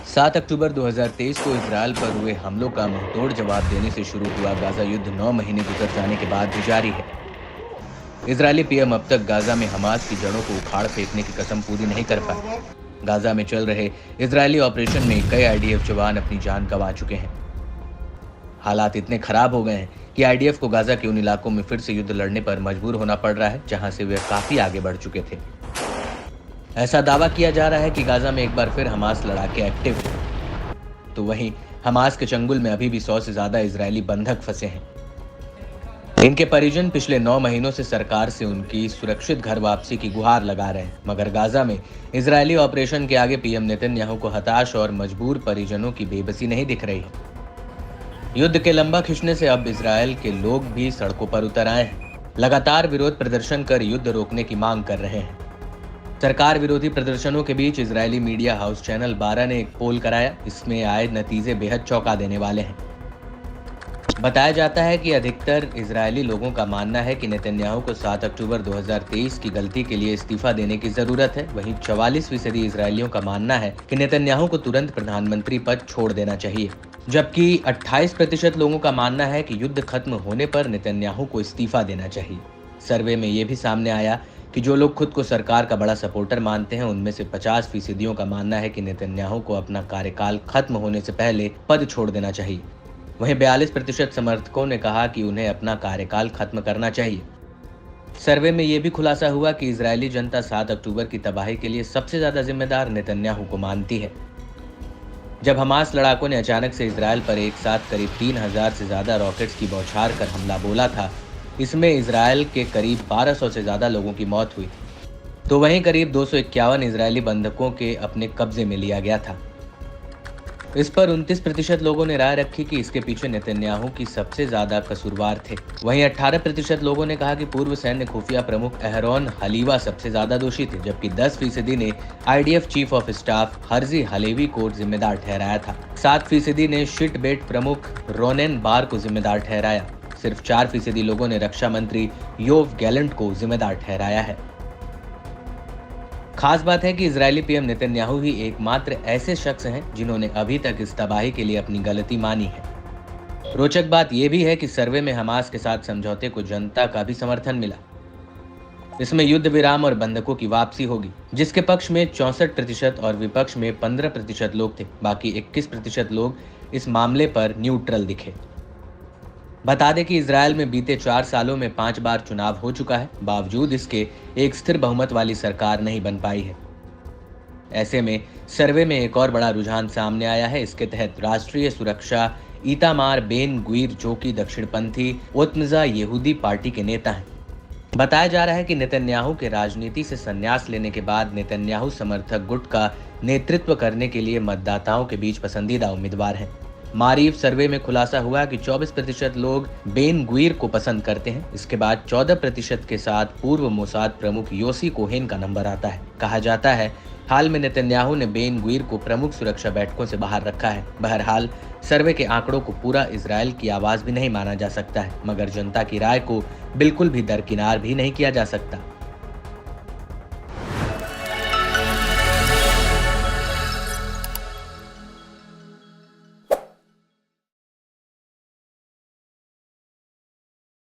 7 अक्टूबर 2023 को इजरायल पर हुए हमलों का मुंहतोड़ जवाब देने से शुरू हुआ गाजा युद्ध 9 महीने गुजर जाने के बाद भी जारी है। इजरायली पीएम अब तक गाजा में हमास की जड़ों को उखाड़ फेंकने की कसम पूरी नहीं कर पाए। गाजा में चल रहे इजरायली ऑपरेशन में कई आईडीएफ जवान अपनी जान गंवा चुके हैं। हालात इतने खराब हो गए हैं कि आईडीएफ को गाजा के उन इलाकों में फिर से युद्ध लड़ने पर मजबूर होना पड़ रहा है जहां से वे काफी आगे बढ़ चुके थे। ऐसा दावा किया जा रहा है कि गाजा में एक बार फिर हमास लड़ाके एक्टिव है, तो वहीं हमास के चंगुल में अभी भी 100 से ज्यादा इजरायली बंधक फंसे हैं। इनके परिजन पिछले 9 महीनों से सरकार से उनकी सुरक्षित घर वापसी की गुहार लगा रहे हैं, मगर गाजा में इजरायली ऑपरेशन के आगे पीएम नेतन्याहू को हताश और मजबूर परिजनों की बेबसी नहीं दिख रही है। युद्ध के लंबा खिंचने से अब इजरायल के लोग भी सड़कों पर उतर आए हैं, लगातार विरोध प्रदर्शन कर युद्ध रोकने की मांग कर रहे हैं। सरकार विरोधी प्रदर्शनों के बीच इजरायली मीडिया हाउस चैनल 12 ने एक पोल कराया। इसमें आए नतीजे बेहद चौंका देने वाले हैं। बताया जाता है कि अधिकतर इजरायली लोगों का मानना है कि नेतन्याहू को 7 अक्टूबर 2023 की गलती के लिए इस्तीफा देने की जरूरत है। वहीं 44% इजरायलियों का मानना है कि नेतन्याहू को तुरंत प्रधानमंत्री पद छोड़ देना चाहिए, जबकि 28% लोगों का मानना है कि युद्ध खत्म होने पर नेतन्याहू को इस्तीफा देना चाहिए। सर्वे में यह भी सामने आया कि जो लोग खुद को सरकार का बड़ा सपोर्टर मानते हैं, उनमें से 50% का मानना है कि नेतन्याहू को अपना कार्यकाल खत्म होने से पहले पद छोड़ देना चाहिए। वहीं 42% समर्थकों ने कहा कि उन्हें अपना कार्यकाल खत्म करना चाहिए। सर्वे में यह भी खुलासा हुआ कि इजरायली जनता 7 अक्टूबर की तबाही के लिए सबसे ज्यादा जिम्मेदार नेतन्याहू को मानती है। जब हमास लड़ाकों ने अचानक से इजरायल पर एक साथ करीब 3000 से ज्यादा रॉकेट्स की बौछार कर हमला बोला था, इसमें इजरायल के करीब 1200 से ज्यादा लोगों की मौत हुई, तो वहीं करीब 251 इजरायली बंधकों के अपने कब्जे में लिया गया था। इस पर 29% लोगों ने राय रखी कि इसके पीछे नेतन्याहू की सबसे ज्यादा कसूरवार थे। वहीं 18% लोगों ने कहा कि पूर्व सैन्य खुफिया प्रमुख एहरोन हलीवा सबसे ज्यादा दोषी थे, जबकि 10% ने IDF chief of staff Herzi Halevi को जिम्मेदार ठहराया था। 7% ने शिट बेट प्रमुख रोनेन बार को जिम्मेदार ठहराया। सिर्फ 4% लोगों ने रक्षा मंत्री योव गैलेंट को जिम्मेदार ठहराया है। खास बात है कि इजरायली पीएम नेतन्याहू ही एकमात्र ऐसे शख्स हैं जिन्होंने अभी तक इस तबाही के लिए अपनी गलती मानी है। रोचक बात यह भी है कि सर्वे में हमास के साथ समझौते को जनता का भी समर्थन मिला। इसमें युद्ध विराम और बंधकों की वापसी होगी, जिसके पक्ष में 64% और विपक्ष में 15% लोग थे। बाकी 21% लोग इस मामले पर न्यूट्रल दिखे। बता दें कि इजरायल में बीते 4 सालों में 5 बार चुनाव हो चुका है, बावजूद इसके एक स्थिर बहुमत वाली सरकार नहीं बन पाई है। ऐसे में सर्वे में एक और बड़ा रुझान सामने आया है। इसके तहत राष्ट्रीय सुरक्षा इतामार बेन गुइर, जो कि दक्षिणपंथी ओत्मजा यहूदी पार्टी के नेता हैं, बताया जा रहा है कि नेतन्याहू के राजनीति से संन्यास लेने के बाद नेतन्याहू समर्थक गुट का नेतृत्व करने के लिए मतदाताओं के बीच पसंदीदा उम्मीदवार हैं। मारीफ सर्वे में खुलासा हुआ कि 24% लोग बेन गुइर को पसंद करते हैं। इसके बाद 14% के साथ पूर्व मोसाद प्रमुख योसी कोहेन का नंबर आता है। कहा जाता है हाल में नेतन्याहू ने बेन गुइर को प्रमुख सुरक्षा बैठकों से बाहर रखा है। बहरहाल सर्वे के आंकड़ों को पूरा इजरायल की आवाज भी नहीं माना जा सकता है, मगर जनता की राय को बिल्कुल भी दरकिनार भी नहीं किया जा सकता।